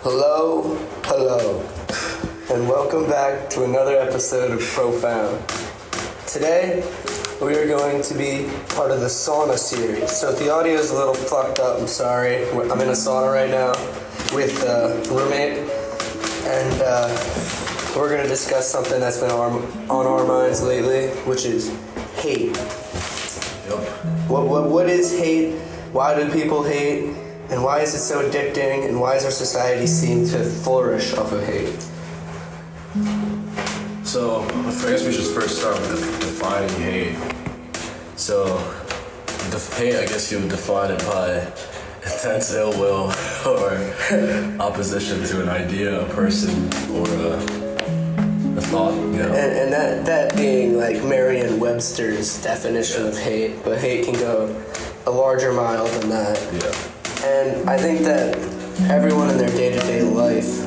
Hello, and welcome back to another episode of Profound. Today, we are going to be part of the Sauna series. So if the audio is a little fucked up, I'm sorry. I'm in a sauna right now with Roomate, and we're going to discuss something that's been on our minds lately, which is hate. Yep. What is hate? Why do people hate? And why is it so addicting? And why does our society seem to flourish off of hate? So, I guess we should first start with defining hate. So, hate, I guess you would define it by intense ill will or opposition to an idea, a person, or a thought, you know. And that being like Merriam-Webster's definition of hate, but hate can go a larger mile than that. Yeah. And I think that everyone in their day-to-day life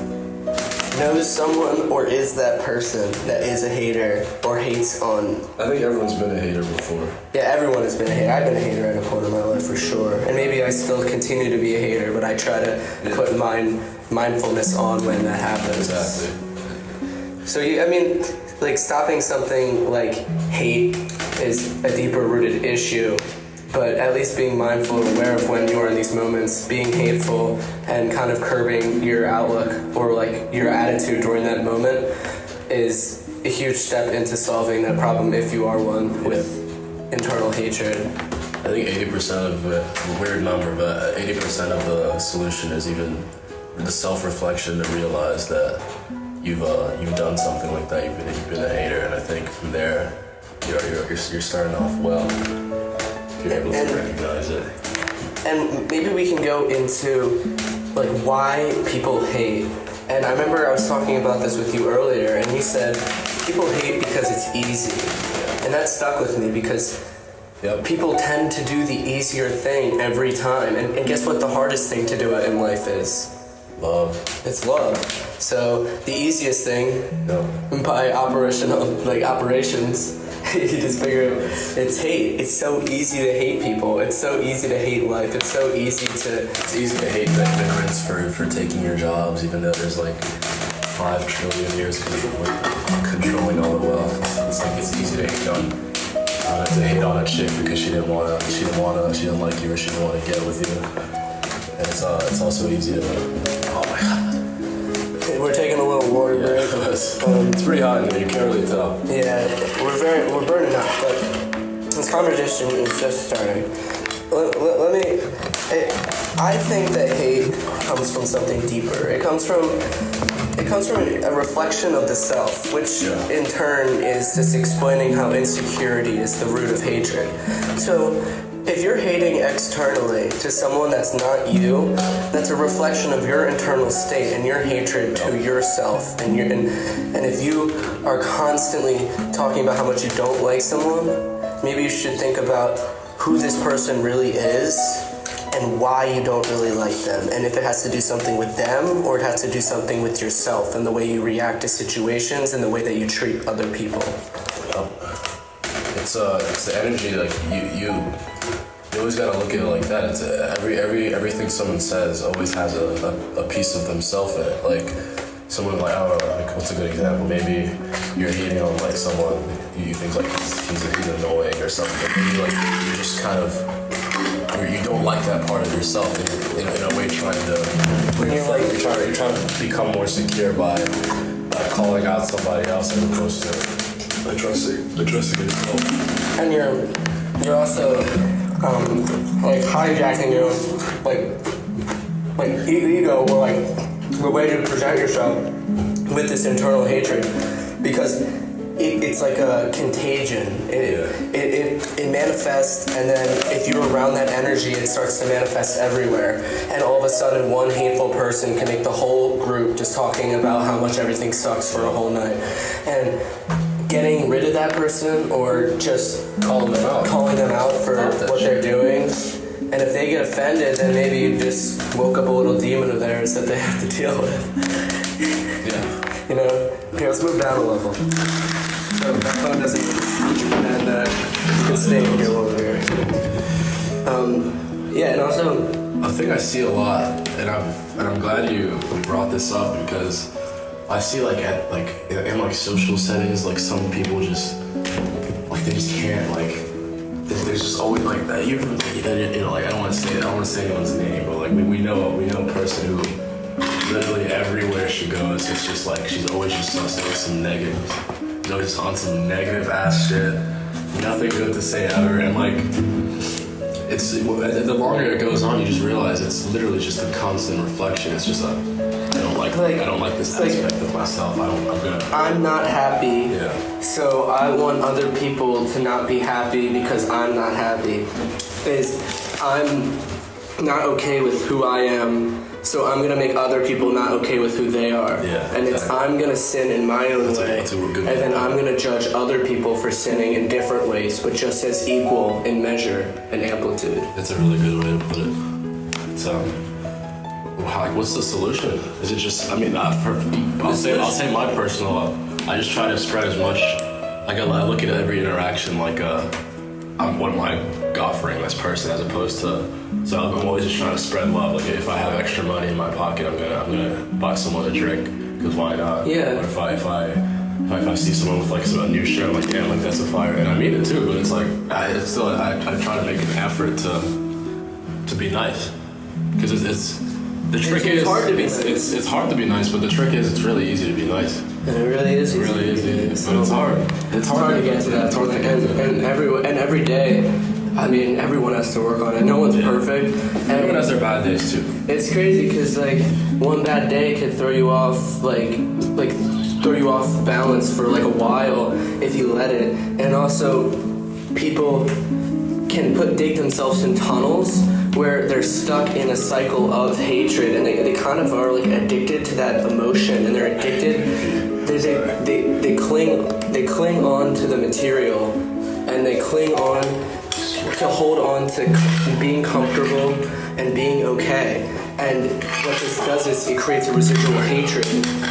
knows someone or is that person that is a hater or hates on... I think everyone's been a hater before. Yeah, everyone has been a hater. I've been a hater at a point in my life for sure. And maybe I still continue to be a hater, but I try to put mindfulness on when that happens. Exactly. So, stopping something like hate is a deeper rooted issue. But at least being mindful and aware of when you are in these moments, being hateful and kind of curbing your outlook or like your attitude during that moment is a huge step into solving that problem if you are one with internal hatred. I think 80% of it, a weird number, but 80% of the solution is even the self-reflection to realize that you've done something like that, you've been a hater, and I think from there you're starting off well. You're able to recognize it. And maybe we can go into like why people hate. And I remember I was talking about this with you earlier, and you said people hate because it's easy. And that stuck with me because people tend to do the easier thing every time. And guess what the hardest thing to do in life is? Love. It's love. So the easiest thing by operations, you just figure it's hate. It's so easy to hate people. It's so easy to hate life. It's so easy to... It's easy to hate the immigrants for taking your jobs, even though there's like 5 trillion years controlling all the wealth. It's easy to hate on a chick because she didn't like you, or she didn't want to get with you. And it's also easy to... Oh my god. We're taking a little water break. It's pretty hot in here, you can't really tell. Yeah, we're burning up, but this conversation is just starting. I think that hate comes from something deeper. It comes from a reflection of the self, which in turn is just explaining how insecurity is the root of hatred. So, if you're hating externally to someone that's not you, that's a reflection of your internal state and your hatred to yourself. And if you are constantly talking about how much you don't like someone, maybe you should think about who this person really is and why you don't really like them. And if it has to do something with them or it has to do something with yourself and the way you react to situations and the way that you treat other people. It's the energy, like you always gotta look at it like that. It's everything someone says always has a piece of themselves in it. Like someone like, I don't know, like what's a good example? Maybe you're hating on like someone you think like he's annoying or something. Maybe like you're just kind of you don't like that part of yourself, and in a way trying to become more secure by calling out somebody else as opposed to addressing yourself. And you're also hijacking your like ego or like the way to present yourself with this internal hatred, because it's like a contagion. It manifests, and then if you're around that energy, it starts to manifest everywhere. And all of a sudden, one hateful person can make the whole group just talking about how much everything sucks for a whole night. And getting rid of that person or just calling them out for what they're doing. And if they get offended, then maybe you just woke up a little demon of theirs that they have to deal with. Yeah. You know? Okay, let's move down a level. So that phone doesn't... And you can stay here over here. Yeah, and also... I think I see a lot and I'm glad you brought this up because I see like in like social settings, like some people just like they just can't like. There's just always like that. You know, like I don't want to say anyone's name, but like we know a person who literally everywhere she goes, it's just like she's always just saying some negative, you know, just on some negative ass shit. Nothing good to say ever, and like it's the longer it goes on, you just realize it's literally just a constant reflection. It's just I don't like this aspect of myself. I'm not happy. Yeah. So I want other people to not be happy because I'm not happy. I'm not okay with who I am. So I'm gonna make other people not okay with who they are. Yeah, and exactly. I'm gonna sin in my own way, and then I'm gonna judge other people for sinning in different ways, but just as equal in measure and amplitude. That's a really good way to put it. So, what's the solution? Is it just? I mean, I'll say my personal. I just try to spread as much. Like I look at every interaction like what am I offering this person as opposed to. So I'm always just trying to spread love. Like if I have extra money in my pocket, I'm gonna buy someone a drink because why not? Yeah. Or if I see someone with like a new shirt, I'm like damn, like that's a fire, and I mean it too. But it's like I try to make an effort to be nice because it's the trick is hard to be nice. It's hard to be nice, but the trick is it's really easy to be nice. And it really is. It really is easy, but it's hard. It's hard to get to that point, and every day. I mean, everyone has to work on it. No one's perfect. Everyone has their bad days too. It's crazy because like one bad day could throw you off throw you off balance for like a while if you let it. And also, people can dig themselves in tunnels where they're stuck in a cycle of hatred, and they kind of are like addicted to that emotion, and they're addicted. They cling on to the material, and they cling on to hold on to being comfortable and being okay. And what this does is it creates a residual hatred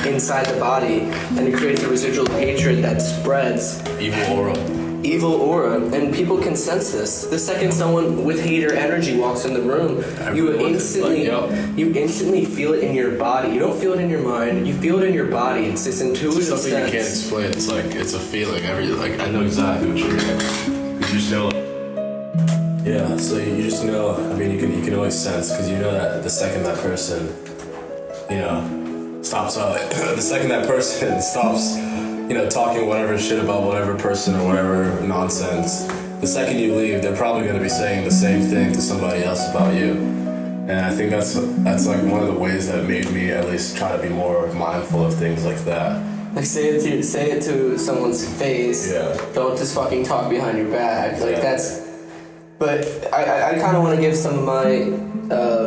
inside the body, and it creates a residual hatred that spreads. Evil aura, and people can sense this. The second someone with hater energy walks in the room, you instantly feel it in your body. You don't feel it in your mind, you feel it in your body. It's this intuitive something sense. You can't explain. It's like it's a feeling. I know exactly what you mean. You just know. Yeah, so you just know. I mean, you can always sense because you know that the second that person, stops. The second that person stops, talking whatever shit about whatever person or whatever nonsense. The second you leave, they're probably going to be saying the same thing to somebody else about you. And I think that's like one of the ways that made me at least try to be more mindful of things like that. Like say it to someone's face. Yeah. Don't just fucking talk behind your back. Like that's. But I kind of want to give some of my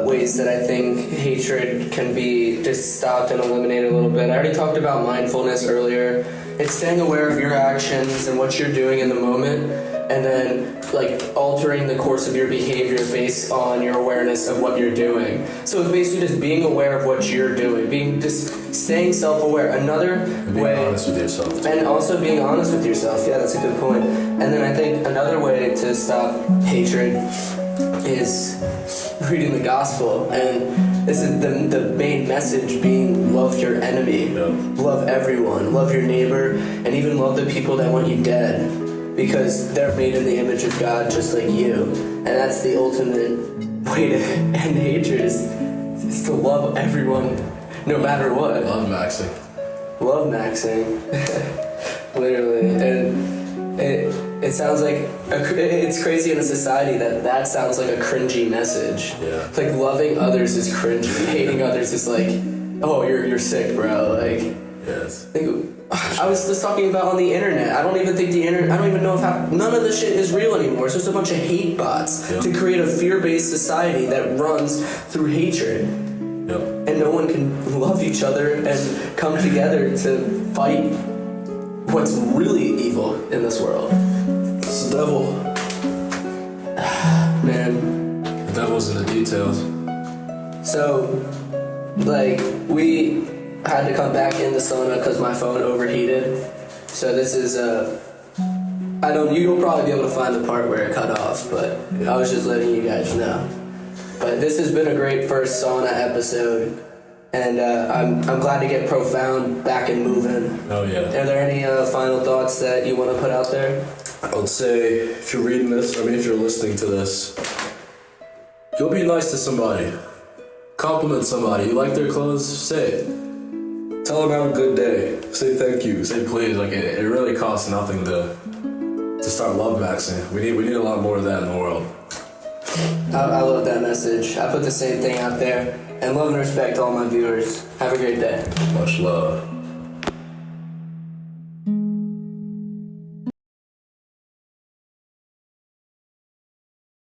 ways that I think hatred can be just stopped and eliminated a little bit. I already talked about mindfulness earlier. It's staying aware of your actions and what you're doing in the moment, and then like altering the course of your behavior based on your awareness of what you're doing. So it's basically just being aware of what you're doing, just staying self-aware. Another way, being honest with yourself too. And also being honest with yourself. Yeah, that's a good point. And then I think another way to stop hatred is reading the gospel, and this is the main message being love your enemy, love everyone, love your neighbor, and even love the people that want you dead, because they're made in the image of God just like you. And that's the ultimate way to end hatred is to love everyone no matter what. Love maxing. Literally. And it sounds like it's crazy in a society that sounds like a cringy message. Yeah. Like loving others is cringy. Hating others is like, oh, you're sick, bro. Like, yes. I was just talking about on the internet. I don't even think I don't even know if none of this shit is real anymore. It's just a bunch of hate bots to create a fear-based society that runs through hatred. Yep. And no one can love each other and come together to fight what's really evil in this world. It's the devil. Man. The devil's in the details. So, like, we had to come back in the sauna because my phone overheated. So this is you'll probably be able to find the part where it cut off, but I was just letting you guys know. But this has been a great first sauna episode, and I'm glad to get profound back and moving. Oh yeah. Are there any final thoughts that you want to put out there? I would say if you're reading this, if you're listening to this, go be nice to somebody. Compliment somebody. You like their clothes? Say it. Tell them have a good day. Say thank you. Say please. Like it really costs nothing to start love maxing. We need a lot more of that in the world. I love that message. I put the same thing out there. And love and respect to all my viewers. Have a great day. Much love.